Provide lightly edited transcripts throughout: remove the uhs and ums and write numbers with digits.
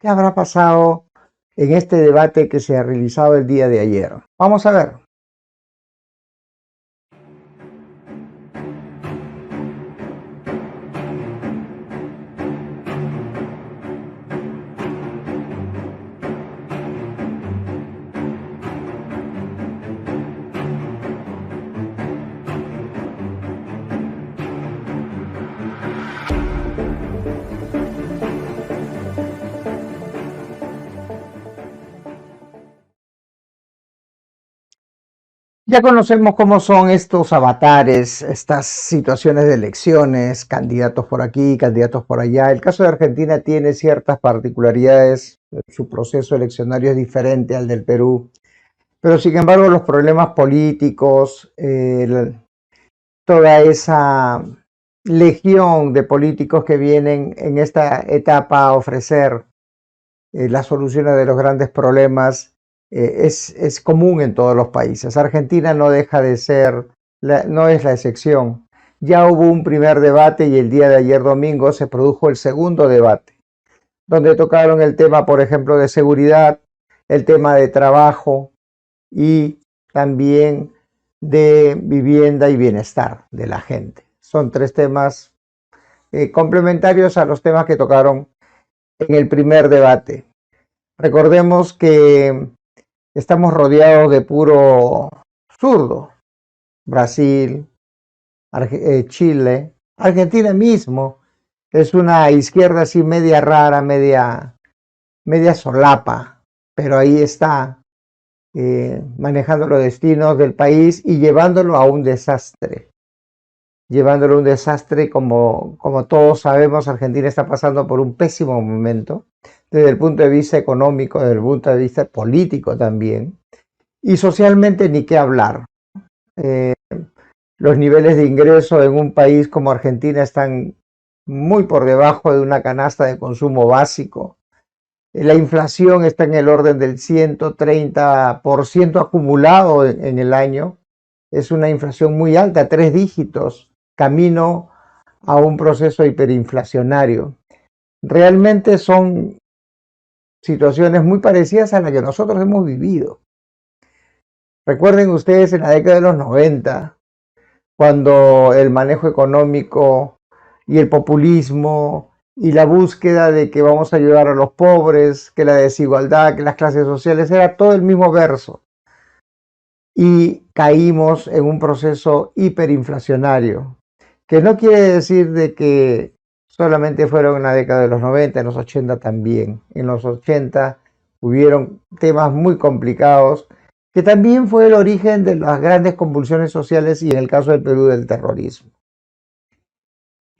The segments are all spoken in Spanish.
¿Qué habrá pasado en este debate que se ha realizado el día de ayer? Vamos a ver. Ya conocemos cómo son estos avatares, estas situaciones de elecciones, candidatos por aquí, candidatos por allá. El caso de Argentina tiene ciertas particularidades, su proceso eleccionario es diferente al del Perú, pero sin embargo los problemas políticos, toda esa legión de políticos que vienen en esta etapa a ofrecer las soluciones de los grandes problemas, es común en todos los países. Argentina no deja de ser, no es la excepción. Ya hubo un primer debate y el día de ayer domingo se produjo el segundo debate, donde tocaron el tema, por ejemplo, de seguridad, el tema de trabajo y también de vivienda y bienestar de la gente. Son tres temas complementarios a los temas que tocaron en el primer debate. Recordemos que estamos rodeados de puro zurdo. Brasil, Chile, Argentina mismo es una izquierda así media rara, media solapa, pero ahí está manejando los destinos del país y llevándolo a un desastre. Llevándolo a un desastre, como todos sabemos, Argentina está pasando por un pésimo momento, desde el punto de vista económico, desde el punto de vista político también, y socialmente ni qué hablar. Los niveles de ingreso en un país como Argentina están muy por debajo de una canasta de consumo básico. La inflación está en el orden del 130% acumulado en el año. Es una inflación muy alta, 3 dígitos, camino a un proceso hiperinflacionario. Realmente son situaciones muy parecidas a las que nosotros hemos vivido. Recuerden ustedes en la década de los 90, cuando el manejo económico y el populismo y la búsqueda de que vamos a ayudar a los pobres, que la desigualdad, que las clases sociales, era todo el mismo verso. Y caímos en un proceso hiperinflacionario, que no quiere decir de que solamente fueron en la década de los 90, en los 80 también. En los 80 hubieron temas muy complicados, que también fue el origen de las grandes convulsiones sociales y en el caso del Perú del terrorismo.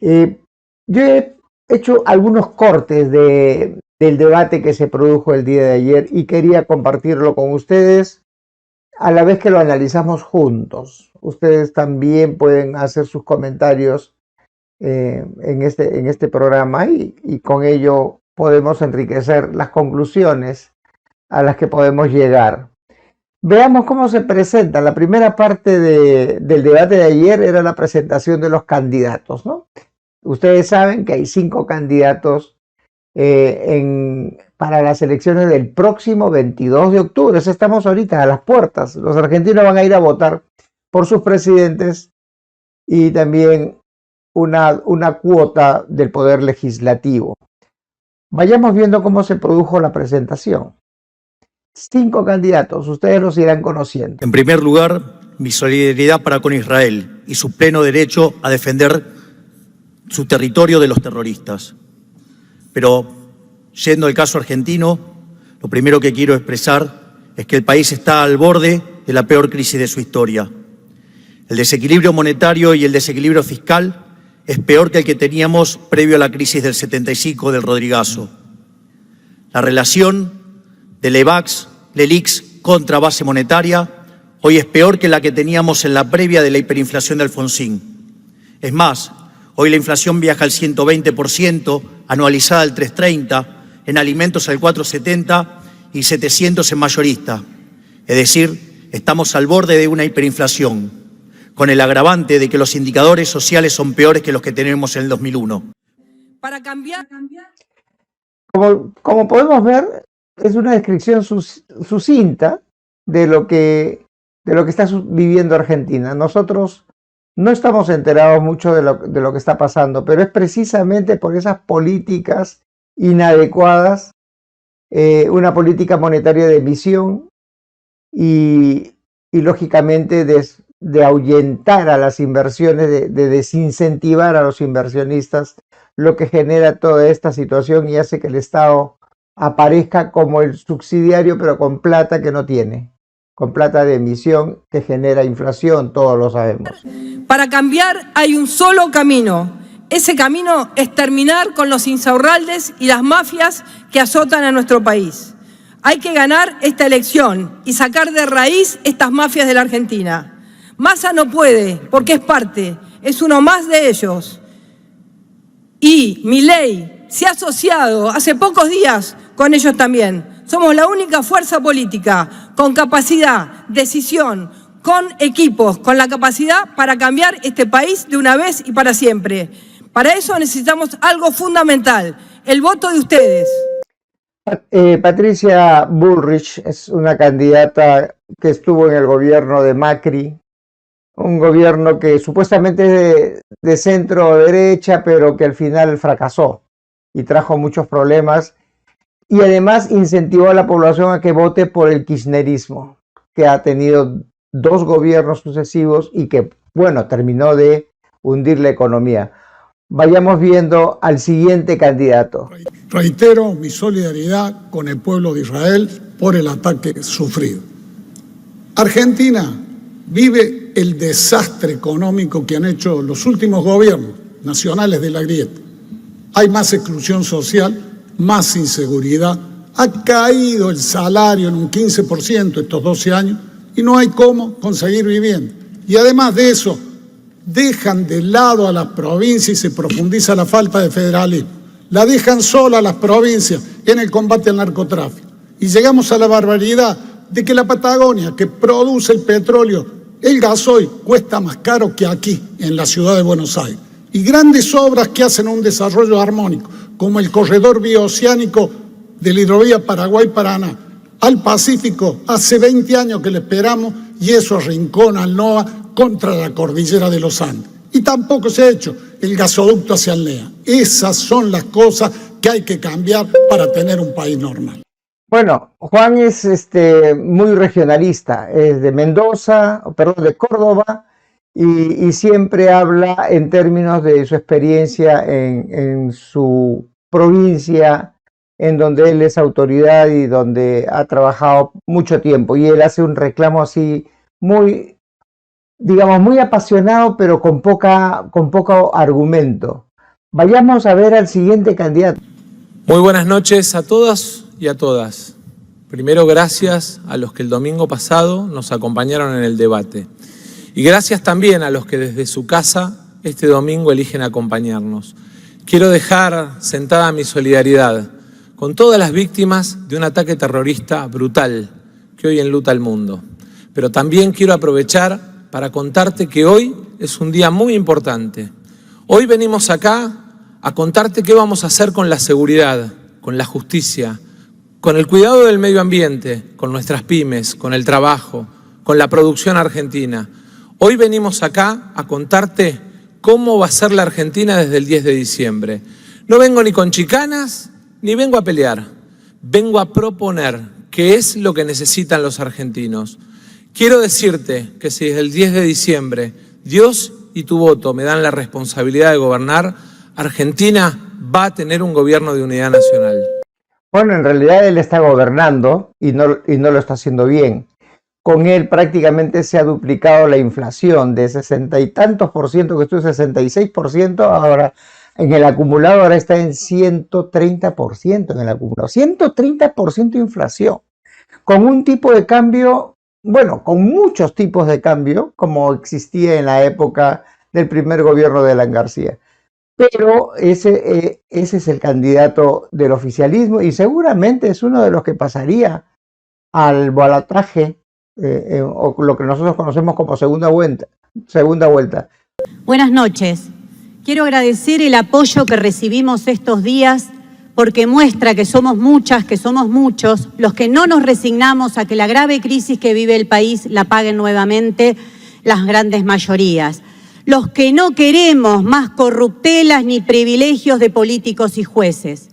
Yo he hecho algunos cortes del debate que se produjo el día de ayer y quería compartirlo con ustedes a la vez que lo analizamos juntos. Ustedes también pueden hacer sus comentarios en este programa y con ello podemos enriquecer las conclusiones a las que podemos llegar. Veamos cómo se presenta. La primera parte del debate de ayer era la presentación de los candidatos, ¿no? Ustedes saben que hay 5 candidatos para las elecciones del próximo 22 de octubre. Estamos ahorita a las puertas. Los argentinos van a ir a votar por sus presidentes y también una cuota del poder legislativo. Vayamos viendo cómo se produjo la presentación. 5 candidatos, ustedes los irán conociendo. En primer lugar, mi solidaridad para con Israel y su pleno derecho a defender su territorio de los terroristas. Pero, yendo al caso argentino, lo primero que quiero expresar es que el país está al borde de la peor crisis de su historia. El desequilibrio monetario y el desequilibrio fiscal es peor que el que teníamos previo a la crisis del 75 del Rodrigazo. La relación de LELIX contra base monetaria hoy es peor que la que teníamos en la previa de la hiperinflación de Alfonsín. Es más, hoy la inflación viaja al 120%, anualizada al 3,30%, en alimentos al 4,70% y 700 en mayorista. Es decir, estamos al borde de una hiperinflación, con el agravante de que los indicadores sociales son peores que los que tenemos en el 2001. Para cambiar. Como podemos ver, es una descripción sucinta de lo que está viviendo Argentina. Nosotros no estamos enterados mucho de lo que está pasando, pero es precisamente por esas políticas inadecuadas, una política monetaria de emisión y lógicamente de ahuyentar a las inversiones, de desincentivar a los inversionistas, lo que genera toda esta situación y hace que el Estado aparezca como el subsidiario, pero con plata que no tiene, con plata de emisión que genera inflación, todos lo sabemos. Para cambiar hay un solo camino. Ese camino es terminar con los insaurraldes y las mafias que azotan a nuestro país. Hay que ganar esta elección y sacar de raíz estas mafias de la Argentina. Massa no puede, porque es parte, es uno más de ellos. Y Milei se ha asociado hace pocos días con ellos también. Somos la única fuerza política con capacidad, decisión, con equipos, con la capacidad para cambiar este país de una vez y para siempre. Para eso necesitamos algo fundamental, el voto de ustedes. Patricia Bullrich es una candidata que estuvo en el gobierno de Macri, un gobierno que supuestamente es de centro derecha, pero que al final fracasó y trajo muchos problemas, y además incentivó a la población a que vote por el kirchnerismo, que ha tenido 2 gobiernos sucesivos y que, bueno, terminó de hundir la economía. Vayamos viendo al siguiente candidato. Reitero mi solidaridad con el pueblo de Israel por el ataque sufrido. Argentina vive el desastre económico que han hecho los últimos gobiernos nacionales de la grieta. Hay más exclusión social, más inseguridad, ha caído el salario en un 15% estos 12 años y no hay cómo conseguir vivienda. Y además de eso, dejan de lado a las provincias y se profundiza la falta de federalismo. La dejan sola a las provincias en el combate al narcotráfico. Y llegamos a la barbaridad de que la Patagonia, que produce el petróleo, el gasoil, cuesta más caro que aquí, en la ciudad de Buenos Aires. Y grandes obras que hacen un desarrollo armónico, como el corredor bioceánico de la hidrovía Paraguay-Paraná al Pacífico, hace 20 años que le esperamos y eso arrincona al NOA contra la cordillera de los Andes. Y tampoco se ha hecho el gasoducto hacia el NEA. Esas son las cosas que hay que cambiar para tener un país normal. Bueno, Juan es muy regionalista, es de Mendoza, perdón, de Córdoba, y siempre habla en términos de su experiencia en su provincia, en donde él es autoridad y donde ha trabajado mucho tiempo. Y él hace un reclamo así muy, digamos, muy apasionado, pero con poco argumento. Vayamos a ver al siguiente candidato. Muy buenas noches a todos y a todas. Primero, gracias a los que el domingo pasado nos acompañaron en el debate. Y gracias también a los que desde su casa este domingo eligen acompañarnos. Quiero dejar sentada mi solidaridad con todas las víctimas de un ataque terrorista brutal que hoy enluta el mundo. Pero también quiero aprovechar para contarte que hoy es un día muy importante. Hoy venimos acá a contarte qué vamos a hacer con la seguridad, con la justicia, con el cuidado del medio ambiente, con nuestras pymes, con el trabajo, con la producción argentina. Hoy venimos acá a contarte cómo va a ser la Argentina desde el 10 de diciembre. No vengo ni con chicanas, ni vengo a pelear. Vengo a proponer qué es lo que necesitan los argentinos. Quiero decirte que si desde el 10 de diciembre Dios y tu voto me dan la responsabilidad de gobernar, Argentina va a tener un gobierno de unidad nacional. Bueno, en realidad él está gobernando y no lo está haciendo bien. Con él prácticamente se ha duplicado la inflación de 60 y tantos por ciento, que estuvo 66%, ahora en el acumulado ahora está en 130% en el acumulado. 130% de inflación. Con un tipo de cambio, bueno, con muchos tipos de cambio, como existía en la época del primer gobierno de Alan García. Pero ese es el candidato del oficialismo y seguramente es uno de los que pasaría al balotaje, o lo que nosotros conocemos como segunda vuelta. Buenas noches. Quiero agradecer el apoyo que recibimos estos días porque muestra que somos muchas, que somos muchos, los que no nos resignamos a que la grave crisis que vive el país la paguen nuevamente las grandes mayorías. Los que no queremos más corruptelas ni privilegios de políticos y jueces.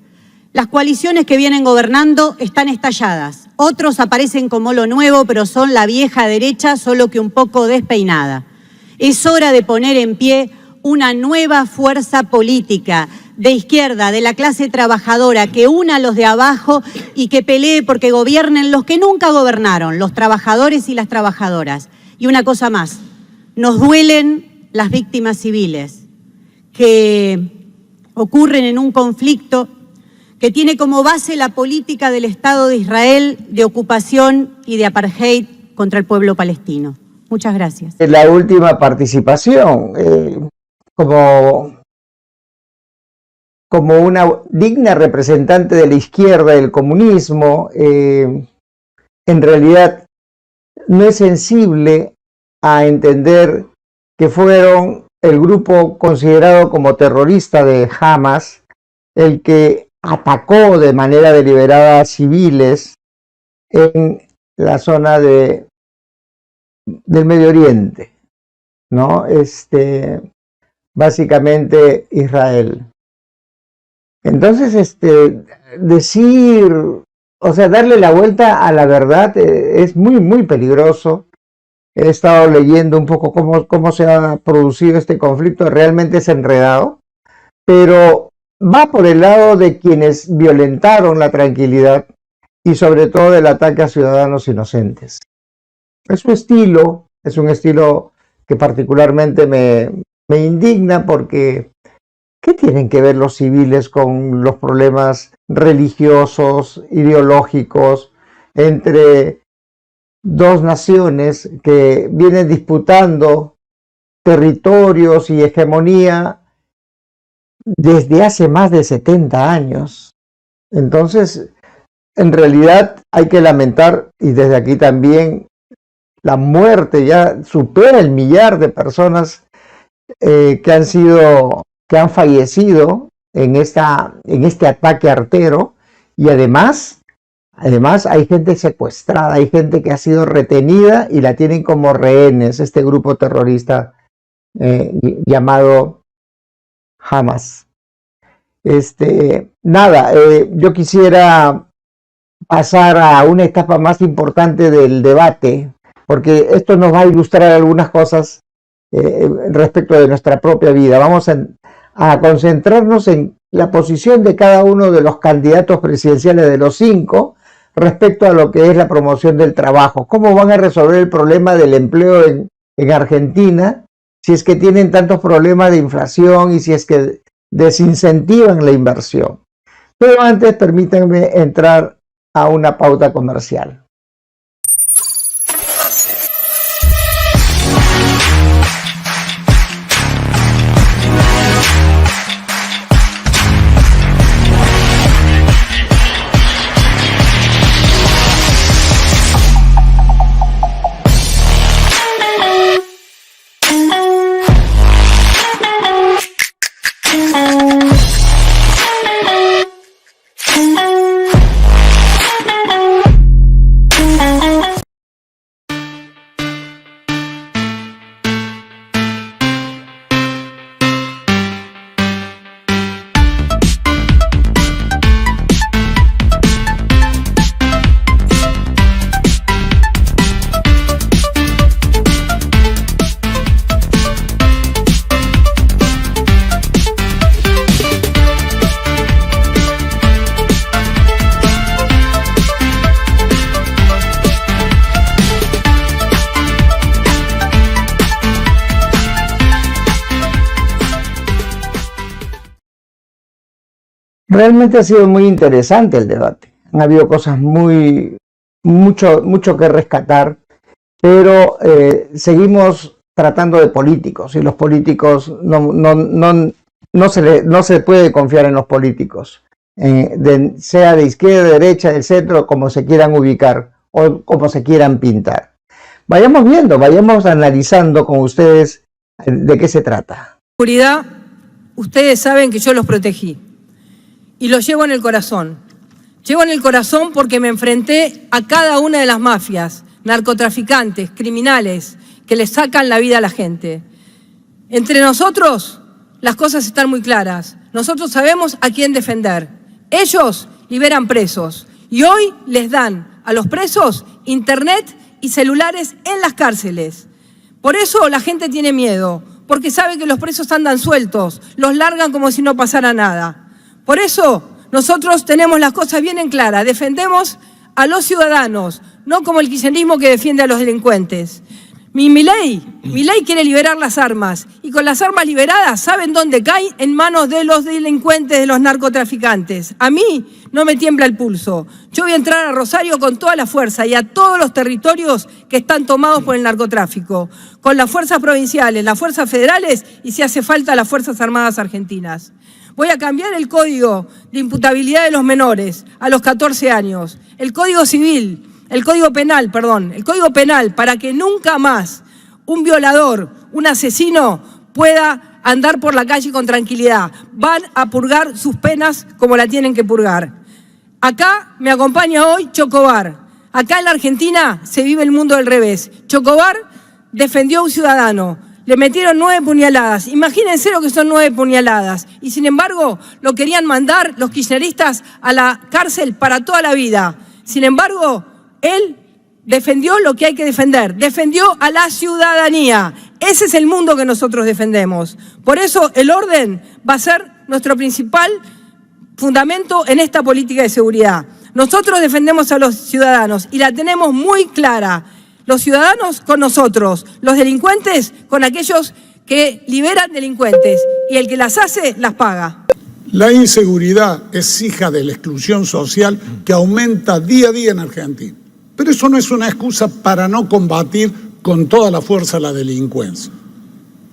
Las coaliciones que vienen gobernando están estalladas. Otros aparecen como lo nuevo, pero son la vieja derecha, solo que un poco despeinada. Es hora de poner en pie una nueva fuerza política de izquierda, de la clase trabajadora, que una a los de abajo y que pelee porque gobiernen los que nunca gobernaron, los trabajadores y las trabajadoras. Y una cosa más, nos duelen las víctimas civiles que ocurren en un conflicto que tiene como base la política del Estado de Israel de ocupación y de apartheid contra el pueblo palestino. Muchas gracias. La última participación, como una digna representante de la izquierda del comunismo, en realidad no es sensible a entender que fueron el grupo considerado como terrorista de Hamas el que atacó de manera deliberada a civiles en la zona del Medio Oriente, ¿no? Básicamente Israel. Entonces, decir, o sea, darle la vuelta a la verdad es muy, muy peligroso. He estado leyendo un poco cómo se ha producido este conflicto, realmente es enredado, pero va por el lado de quienes violentaron la tranquilidad y sobre todo del ataque a ciudadanos inocentes. Es su estilo, es un estilo que particularmente me indigna porque ¿qué tienen que ver los civiles con los problemas religiosos, ideológicos entre dos naciones que vienen disputando territorios y hegemonía desde hace más de 70 años? Entonces, en realidad hay que lamentar, y desde aquí también, la muerte, ya supera el millar de personas que han fallecido en este ataque artero, y además hay gente secuestrada, hay gente que ha sido retenida y la tienen como rehenes, este grupo terrorista llamado Hamas. Yo quisiera pasar a una etapa más importante del debate, porque esto nos va a ilustrar algunas cosas respecto de nuestra propia vida. Vamos a concentrarnos en la posición de cada uno de los candidatos presidenciales de los 5 respecto a lo que es la promoción del trabajo. ¿Cómo van a resolver el problema del empleo en Argentina si es que tienen tantos problemas de inflación y si es que desincentivan la inversión? Pero antes permítanme entrar a una pauta comercial. Realmente ha sido muy interesante el debate. Han habido cosas mucho que rescatar, pero seguimos tratando de políticos y los políticos no se puede confiar en los políticos, sea de izquierda, de derecha, del centro, como se quieran ubicar o como se quieran pintar. Vayamos viendo, vayamos analizando con ustedes de qué se trata. Seguridad, ustedes saben que yo los protegí. y lo llevo en el corazón. Llevo en el corazón porque me enfrenté a cada una de las mafias, narcotraficantes, criminales, que le sacan la vida a la gente. Entre nosotros, las cosas están muy claras. Nosotros sabemos a quién defender. Ellos liberan presos y hoy les dan a los presos internet y celulares en las cárceles. Por eso la gente tiene miedo, porque sabe que los presos andan sueltos, los largan como si no pasara nada. Por eso nosotros tenemos las cosas bien en clara, defendemos a los ciudadanos, no como el kirchnerismo que defiende a los delincuentes. Milei quiere liberar las armas y con las armas liberadas, ¿saben dónde caen? En manos de los delincuentes, de los narcotraficantes. A mí no me tiembla el pulso. Yo voy a entrar a Rosario con toda la fuerza y a todos los territorios que están tomados por el narcotráfico, con las fuerzas provinciales, las fuerzas federales y si hace falta las Fuerzas Armadas Argentinas. Voy a cambiar el código de imputabilidad de los menores a los 14 años, el código civil, el código penal para que nunca más un violador, un asesino pueda andar por la calle con tranquilidad. Van a purgar sus penas como la tienen que purgar. Acá me acompaña hoy Chocobar. Acá en la Argentina se vive el mundo del revés. Chocobar defendió a un ciudadano. Le metieron 9 puñaladas. Imagínense lo que son 9 puñaladas. Y sin embargo, lo querían mandar los kirchneristas a la cárcel para toda la vida. Sin embargo, él defendió lo que hay que defender. Defendió a la ciudadanía. Ese es el mundo que nosotros defendemos. Por eso el orden va a ser nuestro principal fundamento en esta política de seguridad. Nosotros defendemos a los ciudadanos y la tenemos muy clara. Los ciudadanos con nosotros, los delincuentes con aquellos que liberan delincuentes y el que las hace, las paga. La inseguridad es hija de la exclusión social que aumenta día a día en Argentina. Pero eso no es una excusa para no combatir con toda la fuerza la delincuencia.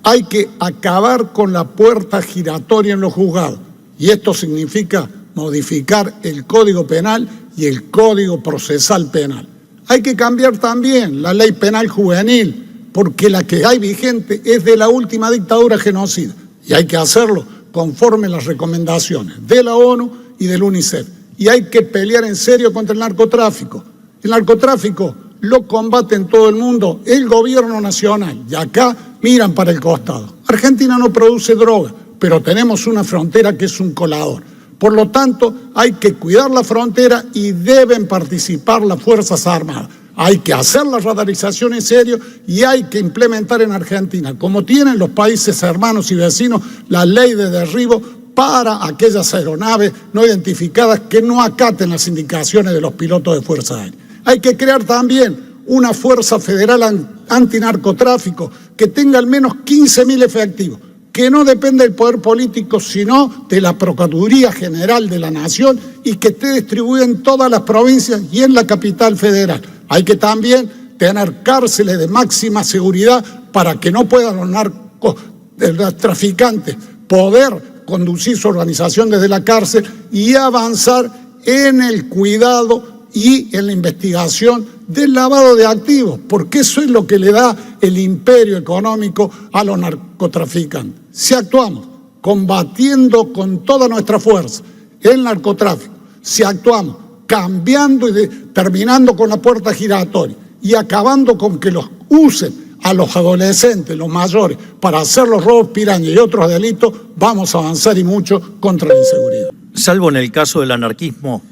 Hay que acabar con la puerta giratoria en los juzgados. Y esto significa modificar el Código Penal y el Código Procesal Penal. Hay que cambiar también la ley penal juvenil, porque la que hay vigente es de la última dictadura genocida. Y hay que hacerlo conforme las recomendaciones de la ONU y del UNICEF. Y hay que pelear en serio contra el narcotráfico. El narcotráfico lo combate en todo el mundo el gobierno nacional. Y acá miran para el costado. Argentina no produce droga, pero tenemos una frontera que es un colador. Por lo tanto, hay que cuidar la frontera y deben participar las Fuerzas Armadas. Hay que hacer la radarización en serio y hay que implementar en Argentina, como tienen los países hermanos y vecinos, la ley de derribo para aquellas aeronaves no identificadas que no acaten las indicaciones de los pilotos de Fuerza Aérea. Hay que crear también una fuerza federal antinarcotráfico que tenga al menos 15.000 efectivos, que no depende del poder político, sino de la Procuraduría General de la Nación y que esté distribuida en todas las provincias y en la capital federal. Hay que también tener cárceles de máxima seguridad para que no puedan los narcotraficantes poder conducir su organización desde la cárcel y avanzar en el cuidado y en la investigación del lavado de activos, porque eso es lo que le da el imperio económico a los narcotraficantes. Si actuamos combatiendo con toda nuestra fuerza el narcotráfico, si actuamos cambiando y terminando con la puerta giratoria y acabando con que los usen a los adolescentes, los mayores, para hacer los robos piraña y otros delitos, vamos a avanzar y mucho contra la inseguridad. Salvo en el caso del anarquismo,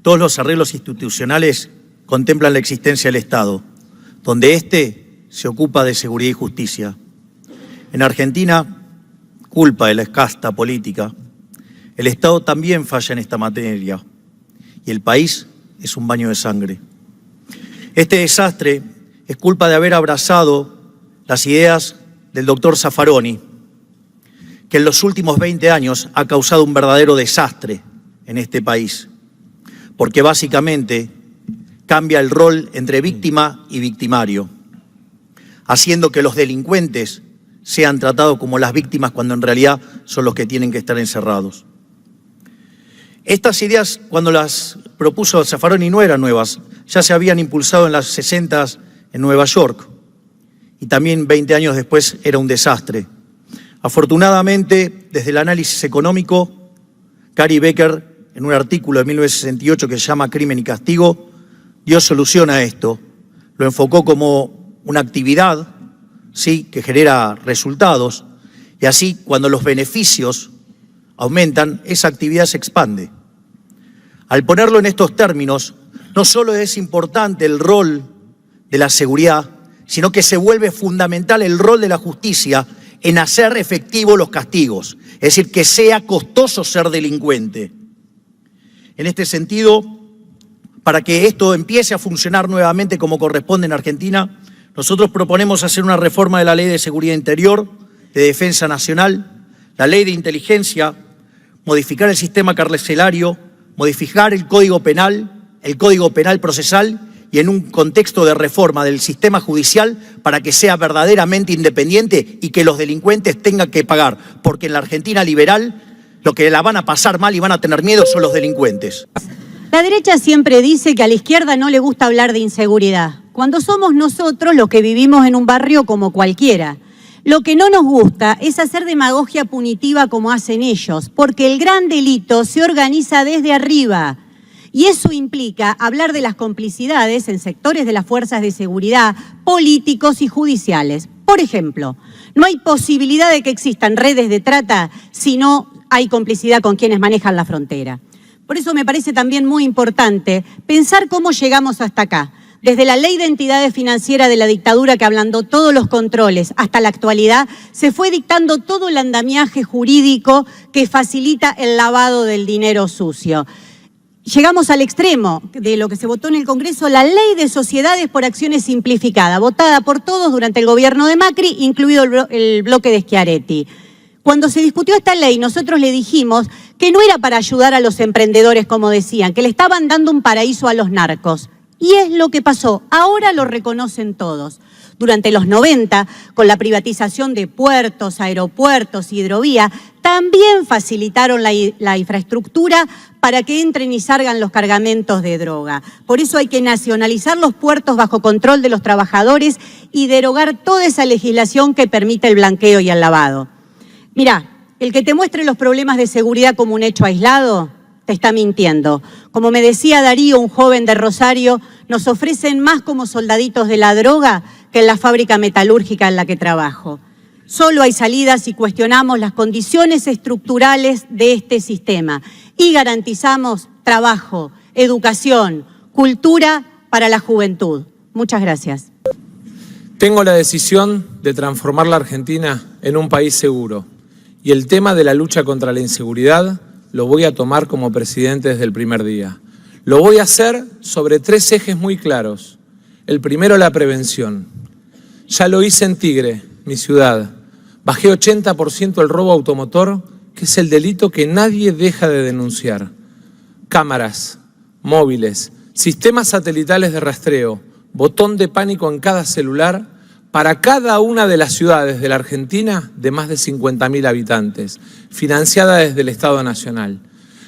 todos los arreglos institucionales contemplan la existencia del Estado, donde éste se ocupa de seguridad y justicia. En Argentina, culpa de la casta política, el Estado también falla en esta materia y el país es un baño de sangre. Este desastre es culpa de haber abrazado las ideas del doctor Zaffaroni, que en los últimos 20 años ha causado un verdadero desastre en este país, porque básicamente cambia el rol entre víctima y victimario, haciendo que los delincuentes sean tratados como las víctimas cuando en realidad son los que tienen que estar encerrados. Estas ideas, cuando las propuso Zaffaroni, no eran nuevas, ya se habían impulsado en las 60s en Nueva York y también 20 años después era un desastre. Afortunadamente, desde el análisis económico, Gary Becker, en un artículo de 1968 que se llama Crimen y Castigo, dio solución a esto. Lo enfocó como una actividad, sí, que genera resultados, y así cuando los beneficios aumentan, esa actividad se expande. Al ponerlo en estos términos, no solo es importante el rol de la seguridad, sino que se vuelve fundamental el rol de la justicia en hacer efectivos los castigos, es decir, que sea costoso ser delincuente. En este sentido, para que esto empiece a funcionar nuevamente como corresponde en Argentina, nosotros proponemos hacer una reforma de la Ley de Seguridad Interior, de Defensa Nacional, la Ley de Inteligencia, modificar el sistema carcelario, modificar el Código Penal procesal y en un contexto de reforma del sistema judicial para que sea verdaderamente independiente y que los delincuentes tengan que pagar, porque en la Argentina liberal lo que la van a pasar mal y van a tener miedo son los delincuentes. La derecha siempre dice que a la izquierda no le gusta hablar de inseguridad, cuando somos nosotros los que vivimos en un barrio como cualquiera. Lo que no nos gusta es hacer demagogia punitiva como hacen ellos, porque el gran delito se organiza desde arriba. Y eso implica hablar de las complicidades en sectores de las fuerzas de seguridad, políticos y judiciales. Por ejemplo, no hay posibilidad de que existan redes de trata si no hay complicidad con quienes manejan la frontera. Por eso me parece también muy importante pensar cómo llegamos hasta acá. Desde la Ley de Entidades Financieras de la dictadura que ablandó todos los controles hasta la actualidad, se fue dictando todo el andamiaje jurídico que facilita el lavado del dinero sucio. Llegamos al extremo de lo que se votó en el Congreso, la Ley de Sociedades por Acciones Simplificada, votada por todos durante el gobierno de Macri, incluido el bloque de Schiaretti. Cuando se discutió esta ley, nosotros le dijimos que no era para ayudar a los emprendedores, como decían, que le estaban dando un paraíso a los narcos. Y es lo que pasó. Ahora lo reconocen todos. Durante los 90, con la privatización de puertos, aeropuertos, hidrovía, también facilitaron la infraestructura para que entren y salgan los cargamentos de droga. Por eso hay que nacionalizar los puertos bajo control de los trabajadores y derogar toda esa legislación que permite el blanqueo y el lavado. Mirá, el que te muestre los problemas de seguridad como un hecho aislado, te está mintiendo. Como me decía Darío, un joven de Rosario, nos ofrecen más como soldaditos de la droga que en la fábrica metalúrgica en la que trabajo. Solo hay salidas si cuestionamos las condiciones estructurales de este sistema y garantizamos trabajo, educación, cultura para la juventud. Muchas gracias. Tengo la decisión de transformar la Argentina en un país seguro y el tema de la lucha contra la inseguridad lo voy a tomar como presidente desde el primer día. Lo voy a hacer sobre 3 ejes muy claros. El primero, la prevención. Ya lo hice en Tigre, mi ciudad. Bajé 80% el robo automotor, que es el delito que nadie deja de denunciar. Cámaras, móviles, sistemas satelitales de rastreo, botón de pánico en cada celular, para cada una de las ciudades de la Argentina de más de 50.000 habitantes, financiada desde el Estado Nacional.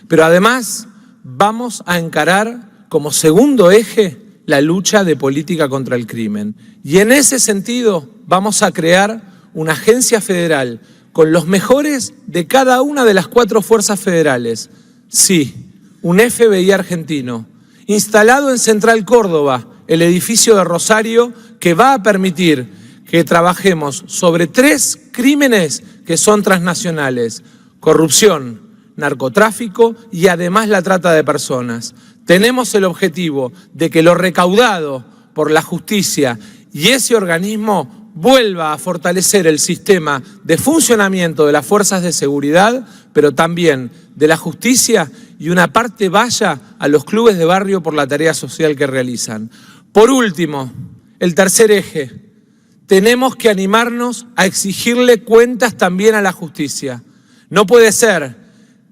Pero además vamos a encarar como segundo eje la lucha de política contra el crimen. Y en ese sentido vamos a crear una agencia federal con los mejores de cada una de las 4 fuerzas federales. Sí, un FBI argentino, instalado en Central Córdoba, el edificio de Rosario, que va a permitir que trabajemos sobre 3 crímenes que son transnacionales: corrupción, narcotráfico y además la trata de personas. Tenemos el objetivo de que lo recaudado por la justicia y ese organismo vuelva a fortalecer el sistema de funcionamiento de las fuerzas de seguridad, pero también de la justicia, y una parte vaya a los clubes de barrio por la tarea social que realizan. Por último, el tercer eje, tenemos que animarnos a exigirle cuentas también a la justicia. No puede ser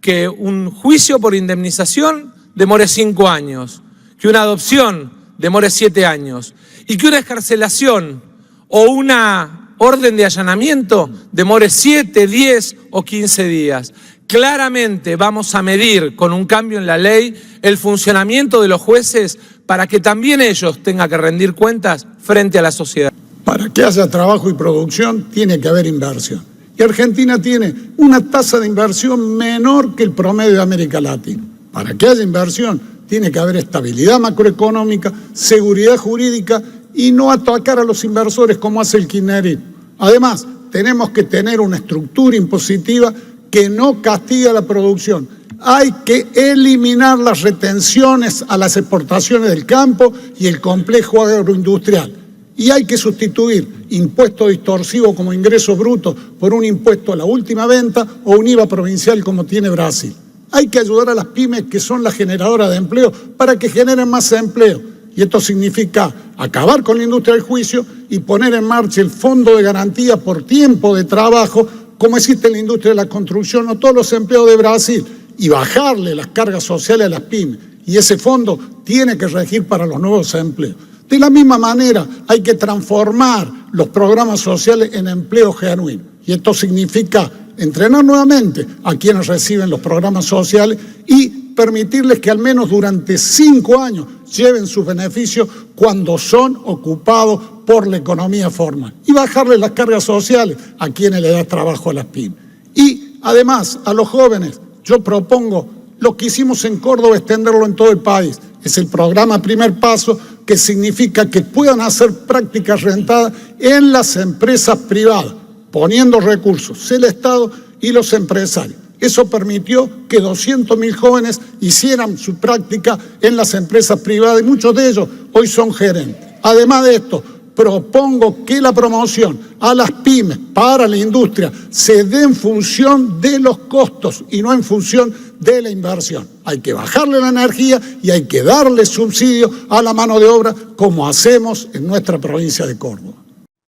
que un juicio por indemnización demore 5 años, que una adopción demore 7 años y que una excarcelación o una orden de allanamiento demore 7, 10 o 15 días. Claramente vamos a medir con un cambio en la ley el funcionamiento de los jueces para que también ellos tengan que rendir cuentas frente a la sociedad. Para que haya trabajo y producción tiene que haber inversión. Y Argentina tiene una tasa de inversión menor que el promedio de América Latina. Para que haya inversión tiene que haber estabilidad macroeconómica, seguridad jurídica y no atacar a los inversores como hace el kirchnerismo. Además, tenemos que tener una estructura impositiva que no castiga la producción. Hay que eliminar las retenciones a las exportaciones del campo y el complejo agroindustrial. Y hay que sustituir impuestos distorsivos como ingresos brutos por un impuesto a la última venta o un IVA provincial como tiene Brasil. Hay que ayudar a las pymes, que son las generadoras de empleo, para que generen más empleo. Y esto significa acabar con la industria del juicio y poner en marcha el fondo de garantía por tiempo de trabajo, como existe en la industria de la construcción o todos los empleos de Brasil, y bajarle las cargas sociales a las pymes. Y ese fondo tiene que regir para los nuevos empleos. De la misma manera, hay que transformar los programas sociales en empleo genuino. Y esto significa entrenar nuevamente a quienes reciben los programas sociales y permitirles que al menos durante 5 años lleven sus beneficios cuando son ocupados por la economía formal. Y bajarle las cargas sociales a quienes le dan trabajo a las pymes. Y además, a los jóvenes, yo propongo lo que hicimos en Córdoba, extenderlo en todo el país. Es el programa Primer Paso, que significa que puedan hacer prácticas rentadas en las empresas privadas, poniendo recursos, el Estado y los empresarios. Eso permitió que 200.000 jóvenes hicieran su práctica en las empresas privadas y muchos de ellos hoy son gerentes. Además de esto, propongo que la promoción a las pymes para la industria se dé en función de los costos y no en función de la inversión. Hay que bajarle la energía y hay que darle subsidio a la mano de obra, como hacemos en nuestra provincia de Córdoba.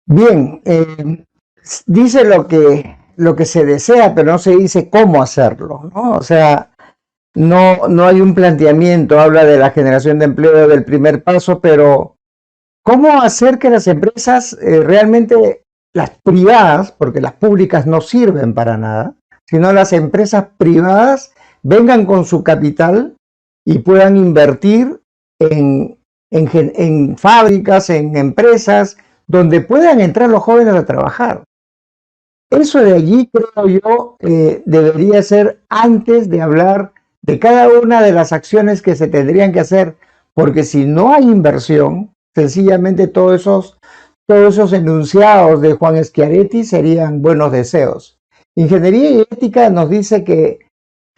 Bien, dice lo que se desea, pero no se dice cómo hacerlo, ¿no? O sea, no hay un planteamiento, habla de la generación de empleo del primer paso, pero ¿cómo hacer que las empresas realmente, las privadas, porque las públicas no sirven para nada, sino las empresas privadas vengan con su capital y puedan invertir en fábricas, en empresas, donde puedan entrar los jóvenes a trabajar? Eso de allí, creo yo, debería ser antes de hablar de cada una de las acciones que se tendrían que hacer, porque si no hay inversión, sencillamente todos esos enunciados de Juan Schiaretti serían buenos deseos. Ingeniería y ética nos dice que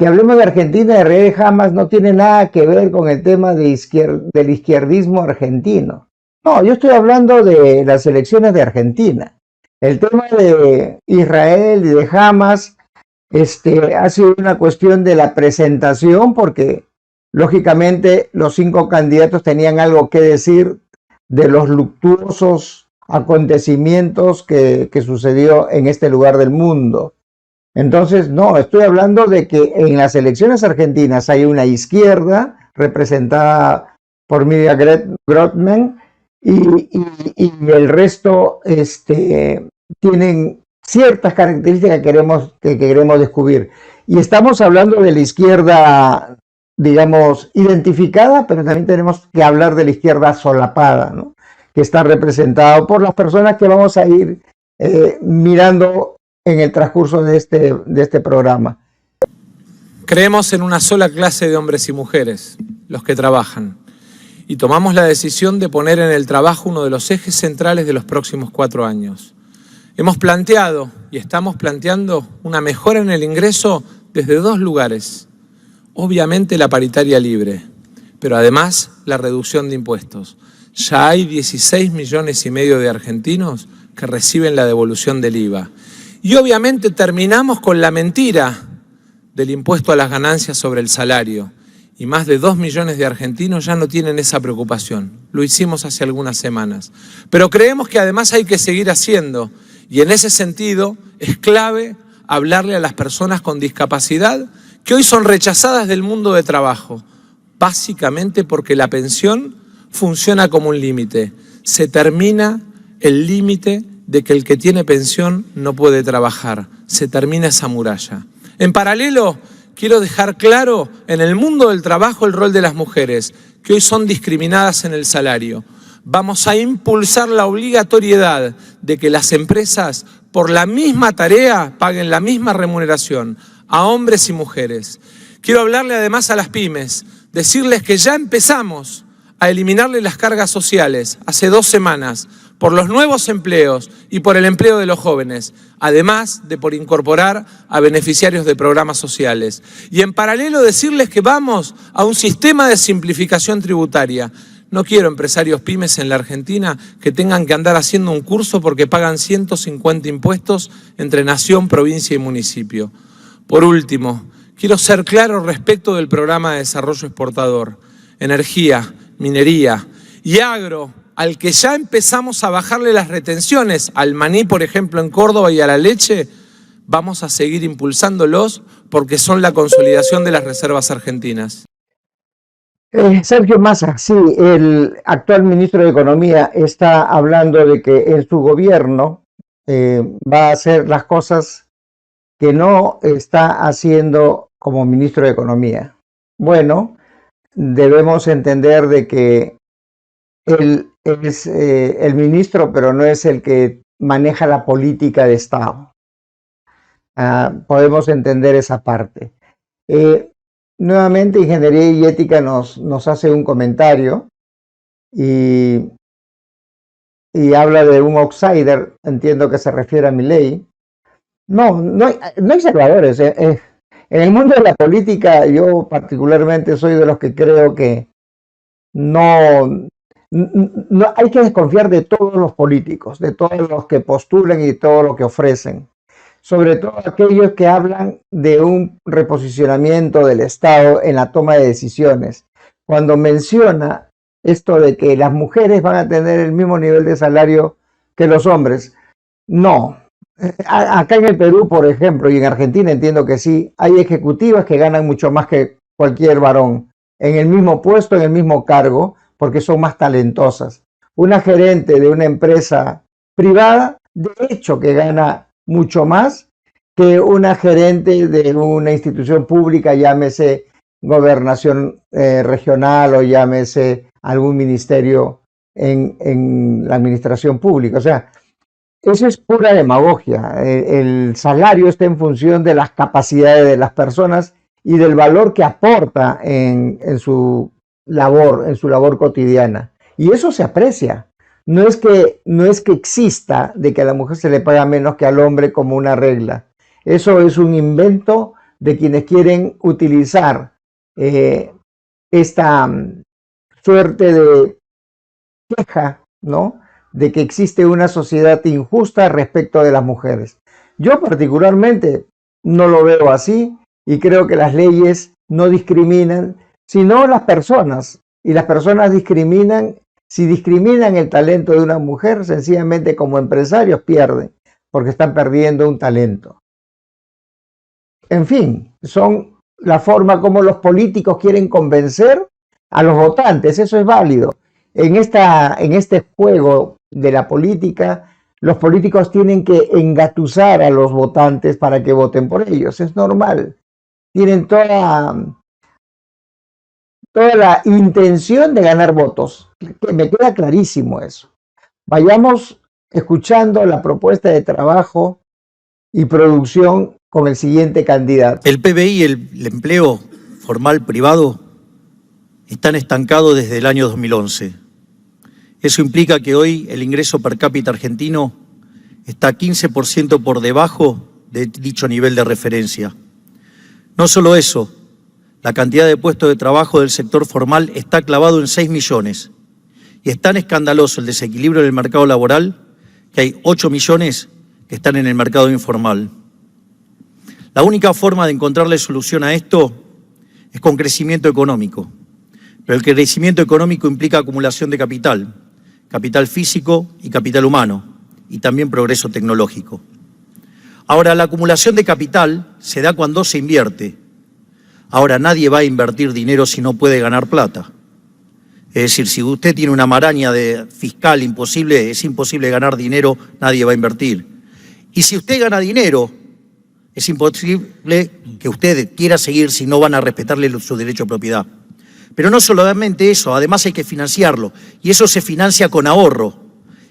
hablemos de Argentina, de René Hamas, no tiene nada que ver con el tema del izquierdismo argentino. No, yo estoy hablando de las elecciones de Argentina. El tema de Israel y de Hamas ha sido una cuestión de la presentación, porque lógicamente los 5 candidatos tenían algo que decir de los luctuosos acontecimientos que sucedió en este lugar del mundo. Entonces, no, estoy hablando de que en las elecciones argentinas hay una izquierda representada por Miriam Grothman y el resto tienen ciertas características que queremos descubrir. Y estamos hablando de la izquierda, digamos, identificada, pero también tenemos que hablar de la izquierda solapada, ¿no? Que está representada por las personas que vamos a ir mirando en el transcurso de este programa. Creemos en una sola clase de hombres y mujeres, los que trabajan, y tomamos la decisión de poner en el trabajo uno de los ejes centrales de los próximos 4 años. Hemos planteado y estamos planteando una mejora en el ingreso desde 2 lugares. Obviamente la paritaria libre, pero además la reducción de impuestos. Ya hay 16,5 millones de argentinos que reciben la devolución del IVA. Y obviamente terminamos con la mentira del impuesto a las ganancias sobre el salario. Y más de 2 millones de argentinos ya no tienen esa preocupación. Lo hicimos hace algunas semanas. Pero creemos que además hay que seguir haciendo. Y en ese sentido es clave hablarle a las personas con discapacidad que hoy son rechazadas del mundo de trabajo, básicamente porque la pensión funciona como un límite. Se termina el límite de que el que tiene pensión no puede trabajar. Se termina esa muralla. En paralelo, quiero dejar claro en el mundo del trabajo el rol de las mujeres, que hoy son discriminadas en el salario. Vamos a impulsar la obligatoriedad de que las empresas por la misma tarea paguen la misma remuneración a hombres y mujeres. Quiero hablarle además a las pymes, decirles que ya empezamos a eliminarle las cargas sociales hace 2 semanas por los nuevos empleos y por el empleo de los jóvenes, además de por incorporar a beneficiarios de programas sociales. Y en paralelo decirles que vamos a un sistema de simplificación tributaria. No quiero empresarios pymes en la Argentina que tengan que andar haciendo un curso porque pagan 150 impuestos entre nación, provincia y municipio. Por último, quiero ser claro respecto del programa de desarrollo exportador, energía, minería y agro, al que ya empezamos a bajarle las retenciones, al maní, por ejemplo, en Córdoba y a la leche, vamos a seguir impulsándolos porque son la consolidación de las reservas argentinas. Sergio Massa, sí, el actual ministro de Economía está hablando de que en su gobierno va a hacer las cosas que no está haciendo como ministro de Economía. Bueno, debemos entender de que él es el ministro, pero no es el que maneja la política de Estado. Podemos entender esa parte. Nuevamente, Ingeniería y Ética nos hace un comentario y habla de un outsider, entiendo que se refiere a Milei. No hay salvadores. En el mundo de la política, yo particularmente soy de los que creo que no hay que desconfiar de todos los políticos, de todos los que postulan y todo lo que ofrecen, sobre todo aquellos que hablan de un reposicionamiento del Estado en la toma de decisiones. Cuando menciona esto de que las mujeres van a tener el mismo nivel de salario que los hombres, no. Acá en el Perú, por ejemplo, y en Argentina entiendo que sí, hay ejecutivas que ganan mucho más que cualquier varón en el mismo puesto, en el mismo cargo, porque son más talentosas. Una gerente de una empresa privada, de hecho que gana mucho más que una gerente de una institución pública, llámese gobernación regional o llámese algún ministerio en la administración pública. O sea, eso es pura demagogia. El salario está en función de las capacidades de las personas y del valor que aporta en su labor cotidiana. Y eso se aprecia. No es que exista de que a la mujer se le paga menos que al hombre como una regla. Eso es un invento de quienes quieren utilizar esta suerte de queja, ¿no?, de que existe una sociedad injusta respecto de las mujeres. Yo particularmente no lo veo así y creo que las leyes no discriminan, sino las personas. Y las personas discriminan, si discriminan el talento de una mujer, sencillamente como empresarios pierden, porque están perdiendo un talento. En fin, son la forma como los políticos quieren convencer a los votantes, eso es válido. En este juego de la política, los políticos tienen que engatusar a los votantes para que voten por ellos, es normal. Tienen toda la intención de ganar votos, que me queda clarísimo eso. Vayamos escuchando la propuesta de trabajo y producción con el siguiente candidato. El PBI y el empleo formal privado están estancados desde el año 2011. Eso implica que hoy el ingreso per cápita argentino está 15% por debajo de dicho nivel de referencia. No solo eso, la cantidad de puestos de trabajo del sector formal está clavado en 6 millones. Y es tan escandaloso el desequilibrio del mercado laboral que hay 8 millones que están en el mercado informal. La única forma de encontrarle solución a esto es con crecimiento económico. Pero el crecimiento económico implica acumulación de capital, capital físico y capital humano, y también progreso tecnológico. Ahora, la acumulación de capital se da cuando se invierte. Ahora, nadie va a invertir dinero si no puede ganar plata. Es decir, si usted tiene una maraña de fiscal imposible, es imposible ganar dinero, nadie va a invertir. Y si usted gana dinero, es imposible que usted quiera seguir si no van a respetarle su derecho a propiedad. Pero no solamente eso, además hay que financiarlo. Y eso se financia con ahorro.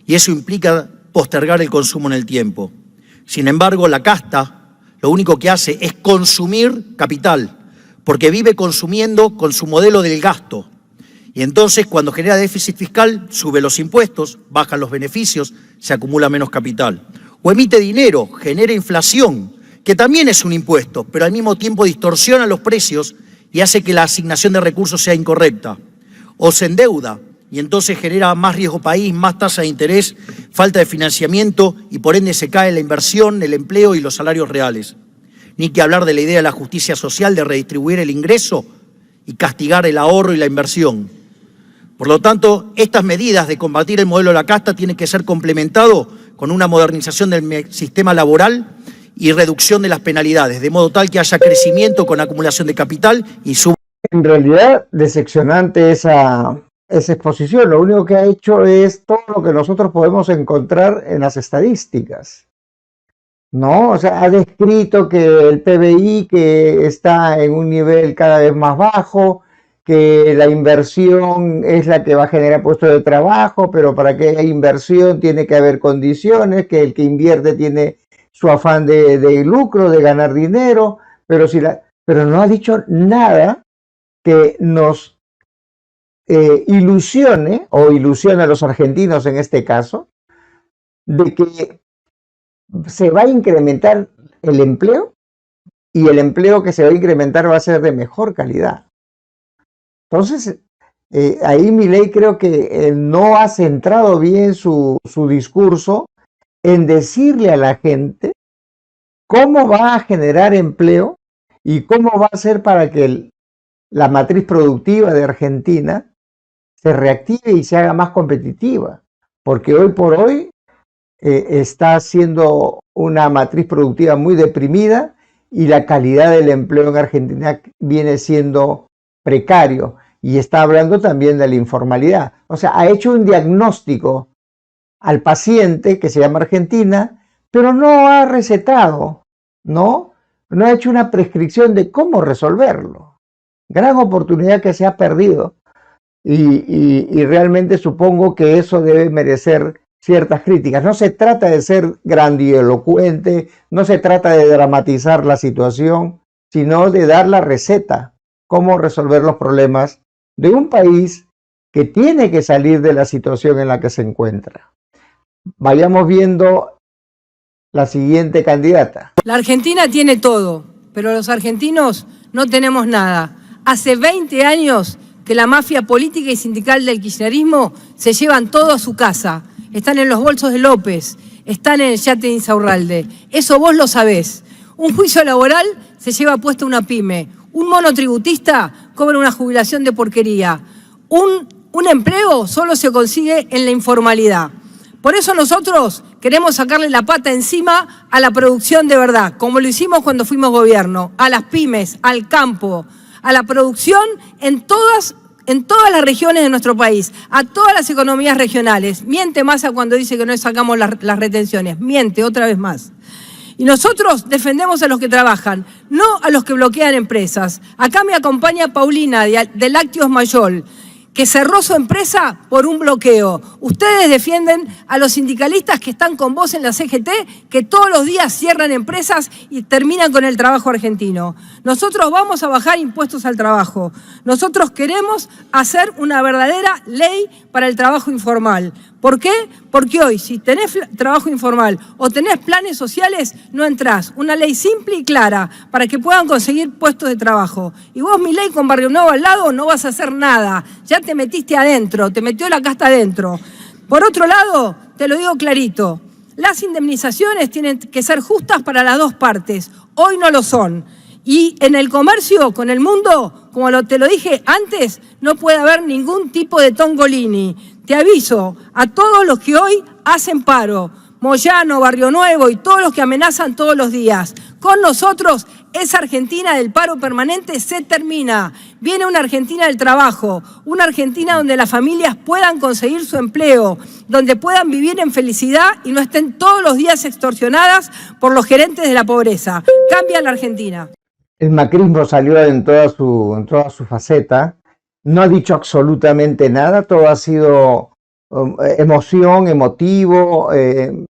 Y eso implica postergar el consumo en el tiempo. Sin embargo, la casta lo único que hace es consumir capital, porque vive consumiendo con su modelo del gasto. Y entonces, cuando genera déficit fiscal, sube los impuestos, bajan los beneficios, se acumula menos capital. O emite dinero, genera inflación, que también es un impuesto, pero al mismo tiempo distorsiona los precios y hace que la asignación de recursos sea incorrecta. O se endeuda y entonces genera más riesgo país, más tasa de interés, falta de financiamiento y por ende se cae la inversión, el empleo y los salarios reales. Ni que hablar de la idea de la justicia social, de redistribuir el ingreso y castigar el ahorro y la inversión. Por lo tanto, estas medidas de combatir el modelo de la casta tienen que ser complementado con una modernización del sistema laboral y reducción de las penalidades, de modo tal que haya crecimiento con acumulación de capital y su... En realidad, decepcionante esa exposición. Lo único que ha hecho es todo lo que nosotros podemos encontrar en las estadísticas, ¿no? O sea, ha descrito que el PBI que está en un nivel cada vez más bajo, que la inversión es la que va a generar puestos de trabajo, pero para que haya inversión tiene que haber condiciones, que el que invierte tiene su afán de lucro, de ganar dinero, pero no ha dicho nada que nos ilusione, o ilusione a los argentinos en este caso, de que se va a incrementar el empleo y el empleo que se va a incrementar va a ser de mejor calidad. Entonces, ahí Milei creo que no ha centrado bien su discurso en decirle a la gente cómo va a generar empleo y cómo va a ser para que la matriz productiva de Argentina se reactive y se haga más competitiva, porque hoy por hoy está siendo una matriz productiva muy deprimida y la calidad del empleo en Argentina viene siendo precario, y está hablando también de la informalidad. O sea, ha hecho un diagnóstico al paciente que se llama Argentina, pero no ha recetado, ¿no? No ha hecho una prescripción de cómo resolverlo. Gran oportunidad que se ha perdido y realmente supongo que eso debe merecer ciertas críticas. No se trata de ser grandilocuente, no se trata de dramatizar la situación, sino de dar la receta, cómo resolver los problemas de un país que tiene que salir de la situación en la que se encuentra. Vayamos viendo la siguiente candidata. La Argentina tiene todo, pero los argentinos no tenemos nada. Hace 20 años que la mafia política y sindical del kirchnerismo se llevan todo a su casa. Están en los bolsos de López, están en el yate de Insaurralde. Eso vos lo sabés. Un juicio laboral se lleva puesta una pyme. Un monotributista cobra una jubilación de porquería. Un empleo solo se consigue en la informalidad. Por eso nosotros queremos sacarle la pata encima a la producción de verdad, como lo hicimos cuando fuimos gobierno, a las pymes, al campo, a la producción en todas las regiones de nuestro país, a todas las economías regionales. Miente Massa cuando dice que no sacamos las retenciones, miente otra vez más. Y nosotros defendemos a los que trabajan, no a los que bloquean empresas. Acá me acompaña Paulina de Lácteos Mayol, que cerró su empresa por un bloqueo. Ustedes defienden a los sindicalistas que están con vos en la CGT, que todos los días cierran empresas y terminan con el trabajo argentino. Nosotros vamos a bajar impuestos al trabajo. Nosotros queremos hacer una verdadera ley para el trabajo informal. ¿Por qué? Porque hoy, si tenés trabajo informal o tenés planes sociales, no entrás. Una ley simple y clara para que puedan conseguir puestos de trabajo. Y vos, Milei, con Barrio Nuevo al lado, no vas a hacer nada. Ya te metiste adentro, te metió la casta adentro. Por otro lado, te lo digo clarito, las indemnizaciones tienen que ser justas para las dos partes. Hoy no lo son. Y en el comercio con el mundo, como te lo dije antes, no puede haber ningún tipo de tongolini. Te aviso a todos los que hoy hacen paro, Moyano, Barrio Nuevo y todos los que amenazan todos los días. Con nosotros, esa Argentina del paro permanente se termina. Viene una Argentina del trabajo, una Argentina donde las familias puedan conseguir su empleo, donde puedan vivir en felicidad y no estén todos los días extorsionadas por los gerentes de la pobreza. Cambia la Argentina. El macrismo salió en toda su faceta. No ha dicho absolutamente nada, todo ha sido emoción, emotivo,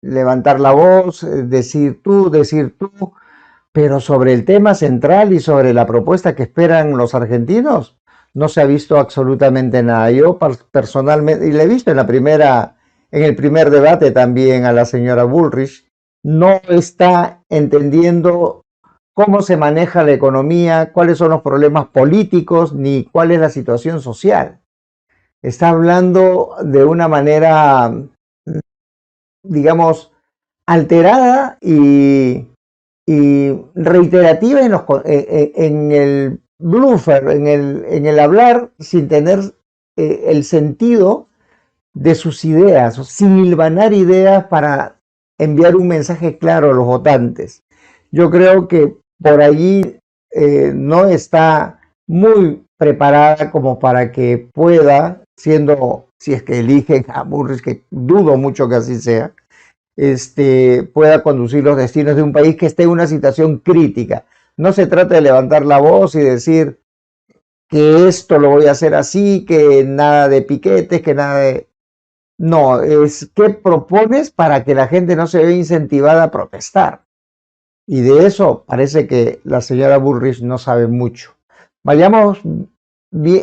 levantar la voz, decir tú, pero sobre el tema central y sobre la propuesta que esperan los argentinos, no se ha visto absolutamente nada. Yo personalmente, y le he visto en el primer debate también a la señora Bullrich, no está entendiendo cómo se maneja la economía, cuáles son los problemas políticos, ni cuál es la situación social. Está hablando de una manera, digamos, alterada y reiterativa en el bluffer, en el hablar sin tener el sentido de sus ideas, sin hilvanar ideas para enviar un mensaje claro a los votantes. Yo creo que por allí no está muy preparada como para que pueda, si es que eligen a Bullrich, que dudo mucho que así sea, pueda conducir los destinos de un país que esté en una situación crítica. No se trata de levantar la voz y decir que esto lo voy a hacer así, que nada de piquetes, que nada de... No, es qué propones para que la gente no se vea incentivada a protestar. Y de eso parece que la señora Bullrich no sabe mucho. Vayamos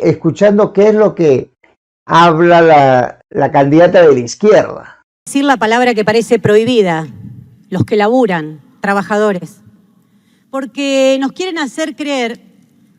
escuchando qué es lo que habla la candidata de la izquierda. Decir la palabra que parece prohibida, los que laburan, trabajadores. Porque nos quieren hacer creer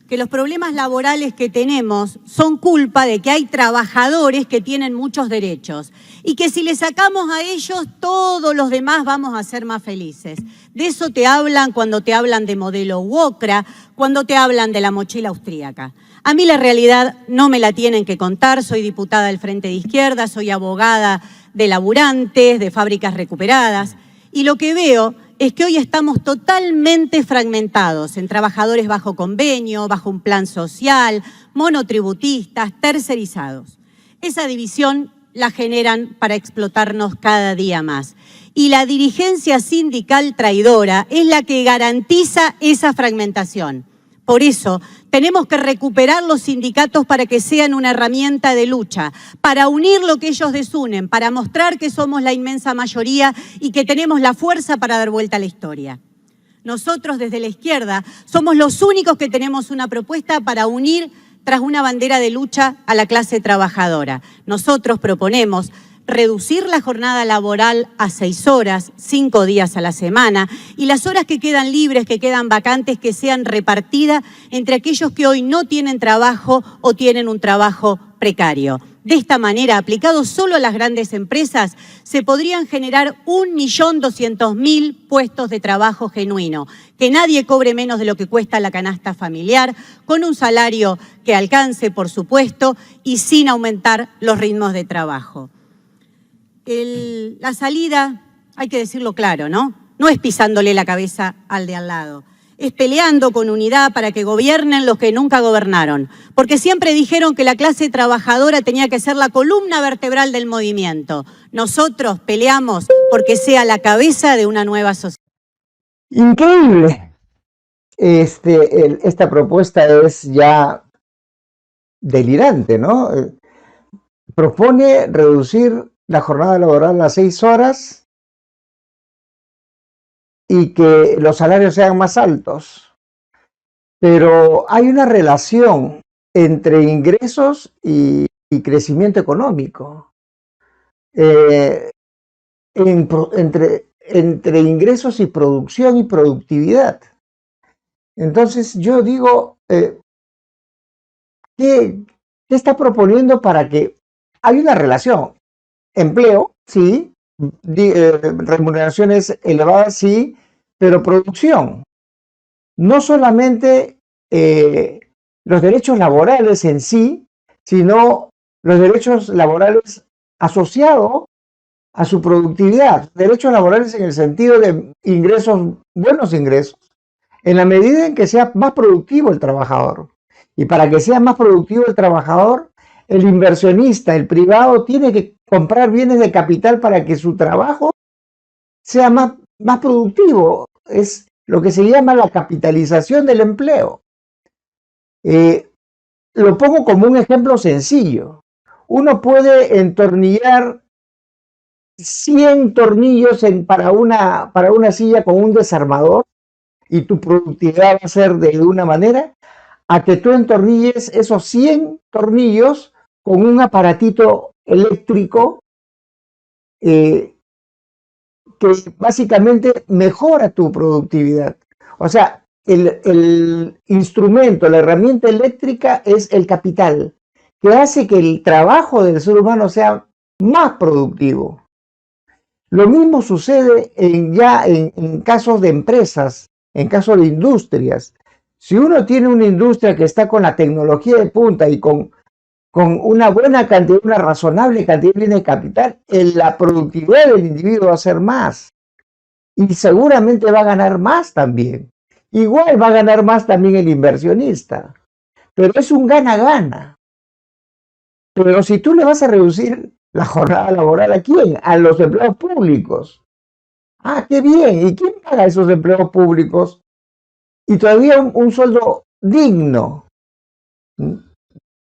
que los problemas laborales que tenemos son culpa de que hay trabajadores que tienen muchos derechos y que si le sacamos a ellos, todos los demás vamos a ser más felices. De eso te hablan cuando te hablan de modelo WOCRA, cuando te hablan de la mochila austríaca. A mí la realidad no me la tienen que contar, soy diputada del Frente de Izquierda, soy abogada de laburantes, de fábricas recuperadas, y lo que veo es que hoy estamos totalmente fragmentados en trabajadores bajo convenio, bajo un plan social, monotributistas, tercerizados. Esa división la generan para explotarnos cada día más. Y la dirigencia sindical traidora es la que garantiza esa fragmentación. Por eso, tenemos que recuperar los sindicatos para que sean una herramienta de lucha, para unir lo que ellos desunen, para mostrar que somos la inmensa mayoría y que tenemos la fuerza para dar vuelta a la historia. Nosotros, desde la izquierda, somos los únicos que tenemos una propuesta para unir tras una bandera de lucha a la clase trabajadora. Nosotros proponemos reducir la jornada laboral a 6 horas, 5 días a la semana, y las horas que quedan libres, que quedan vacantes, que sean repartidas entre aquellos que hoy no tienen trabajo o tienen un trabajo precario. De esta manera, aplicado solo a las grandes empresas, se podrían generar 1.200.000 puestos de trabajo genuino, que nadie cobre menos de lo que cuesta la canasta familiar, con un salario que alcance, por supuesto, y sin aumentar los ritmos de trabajo. La salida, hay que decirlo claro, ¿no? No es pisándole la cabeza al de al lado. Es peleando con unidad para que gobiernen los que nunca gobernaron. Porque siempre dijeron que la clase trabajadora tenía que ser la columna vertebral del movimiento. Nosotros peleamos porque sea la cabeza de una nueva sociedad. Increíble. Esta propuesta es ya delirante, ¿no? Propone reducir la jornada laboral a 6 horas y que los salarios sean más altos. Pero hay una relación entre ingresos y crecimiento económico. Entre ingresos y producción y productividad. Entonces yo digo, ¿qué está proponiendo para que haya una relación? Empleo, sí, remuneraciones elevadas, sí, pero producción. No solamente los derechos laborales en sí, sino los derechos laborales asociados a su productividad. Derechos laborales en el sentido de ingresos, buenos ingresos, en la medida en que sea más productivo el trabajador. Y para que sea más productivo el trabajador, el inversionista, el privado, tiene que comprar bienes de capital para que su trabajo sea más productivo. Es lo que se llama la capitalización del empleo. Lo pongo como un ejemplo sencillo. uno puede entornillar 100 tornillos para una silla con un desarmador y tu productividad va a ser de una manera, a que tú entornilles esos 100 tornillos con un aparatito eléctrico que básicamente mejora tu productividad. O sea, el instrumento, la herramienta eléctrica es el capital que hace que el trabajo del ser humano sea más productivo. Lo mismo sucede en casos de empresas, en casos de industrias. Si uno tiene una industria que está con la tecnología de punta y con una buena cantidad, una razonable cantidad de capital, la productividad del individuo va a ser más. Y seguramente va a ganar más también. Igual va a ganar más también el inversionista. Pero es un gana-gana. Pero si tú le vas a reducir la jornada laboral, ¿a quién? A los empleados públicos. Ah, qué bien. ¿Y quién paga esos empleos públicos? Y todavía un sueldo digno.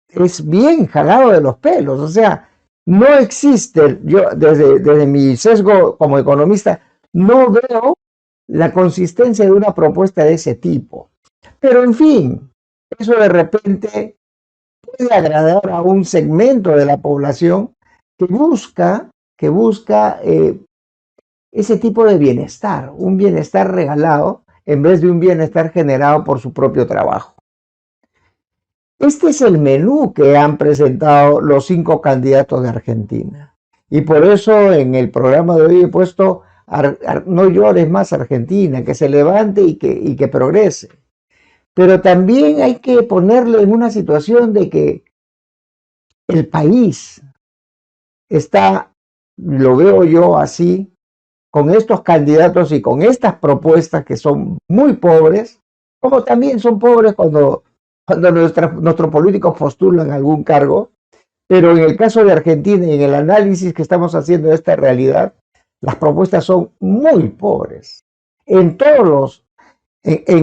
Es bien jalado de los pelos. O sea, no existe, yo desde mi sesgo como economista, no veo la consistencia de una propuesta de ese tipo. Pero en fin, eso de repente puede agradar a un segmento de la población que busca ese tipo de bienestar, un bienestar regalado en vez de un bienestar generado por su propio trabajo. Este es el menú que han presentado los 5 candidatos de Argentina. Y por eso en el programa de hoy he puesto no llores más Argentina, que se levante y que progrese. Pero también hay que ponerlo en una situación de que el país está, lo veo yo así, con estos candidatos y con estas propuestas que son muy pobres, como también son pobres cuando nuestros políticos postulan algún cargo, pero en el caso de Argentina y en el análisis que estamos haciendo de esta realidad, las propuestas son muy pobres. En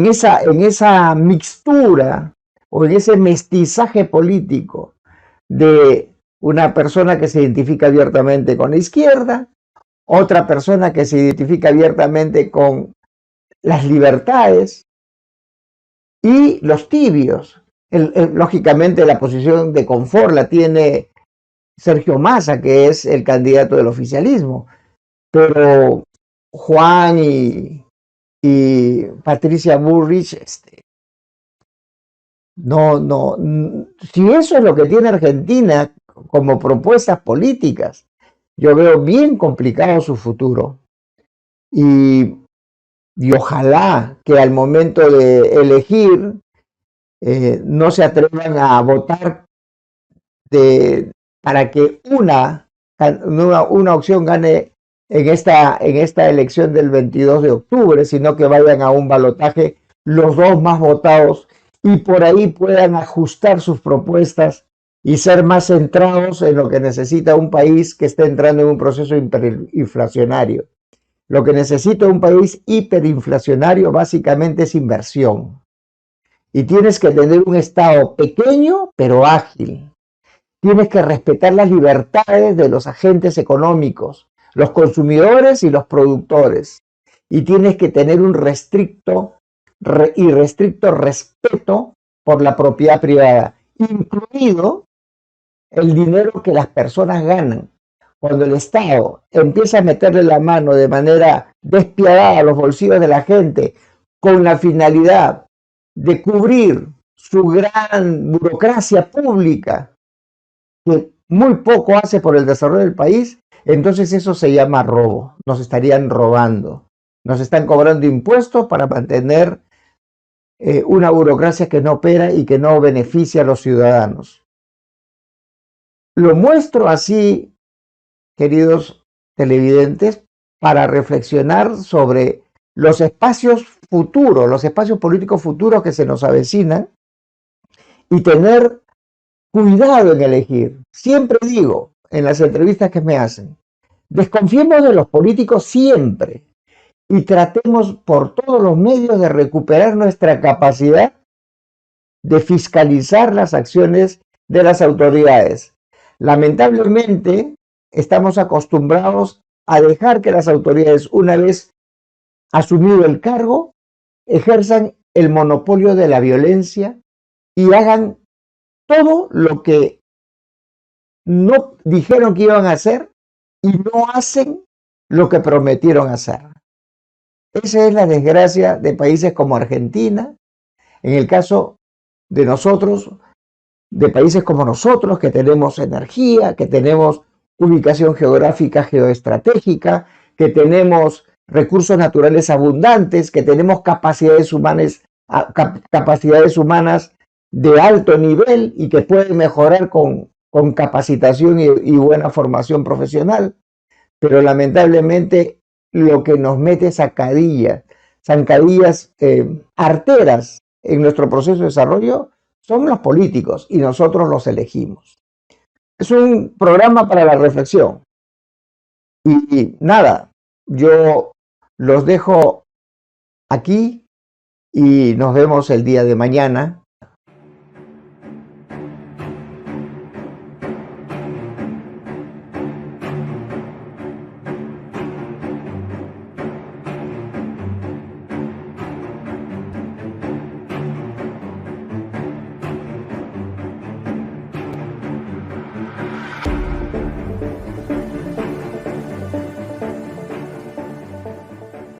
esa mixtura o en ese mestizaje político de una persona que se identifica abiertamente con la izquierda, otra persona que se identifica abiertamente con las libertades y los tibios. Lógicamente la posición de confort la tiene Sergio Massa, que es el candidato del oficialismo, pero Juan y Patricia Bullrich, si eso es lo que tiene Argentina como propuestas políticas, yo veo bien complicado su futuro. Y ojalá que al momento de elegir no se atrevan a votar para que una opción gane en esta elección del 22 de octubre, sino que vayan a un balotaje los 2 más votados y por ahí puedan ajustar sus propuestas y ser más centrados en lo que necesita un país que está entrando en un proceso hiperinflacionario. Lo que necesita un país hiperinflacionario básicamente es inversión. Y tienes que tener un Estado pequeño pero ágil. Tienes que respetar las libertades de los agentes económicos, los consumidores y los productores. Y tienes que tener un irrestricto respeto por la propiedad privada, incluido el dinero que las personas ganan. Cuando el Estado empieza a meterle la mano de manera despiadada a los bolsillos de la gente con la finalidad de cubrir su gran burocracia pública, que muy poco hace por el desarrollo del país, entonces eso se llama robo. Nos estarían robando. Nos están cobrando impuestos para mantener una burocracia que no opera y que no beneficia a los ciudadanos. Lo muestro así, queridos televidentes, para reflexionar sobre los espacios futuros, los espacios políticos futuros que se nos avecinan y tener cuidado en elegir. Siempre digo en las entrevistas que me hacen, desconfiemos de los políticos siempre y tratemos por todos los medios de recuperar nuestra capacidad de fiscalizar las acciones de las autoridades. Lamentablemente, estamos acostumbrados a dejar que las autoridades, una vez asumido el cargo, ejerzan el monopolio de la violencia y hagan todo lo que no dijeron que iban a hacer y no hacen lo que prometieron hacer. Esa es la desgracia de países como Argentina. En el caso de nosotros, de países como nosotros, que tenemos energía, que tenemos ubicación geográfica geoestratégica, que tenemos recursos naturales abundantes, que tenemos capacidades humanas de alto nivel y que pueden mejorar con capacitación y buena formación profesional. Pero lamentablemente lo que nos mete zancadillas arteras en nuestro proceso de desarrollo son los políticos y nosotros los elegimos. Es un programa para la reflexión. Y nada, yo los dejo aquí y nos vemos el día de mañana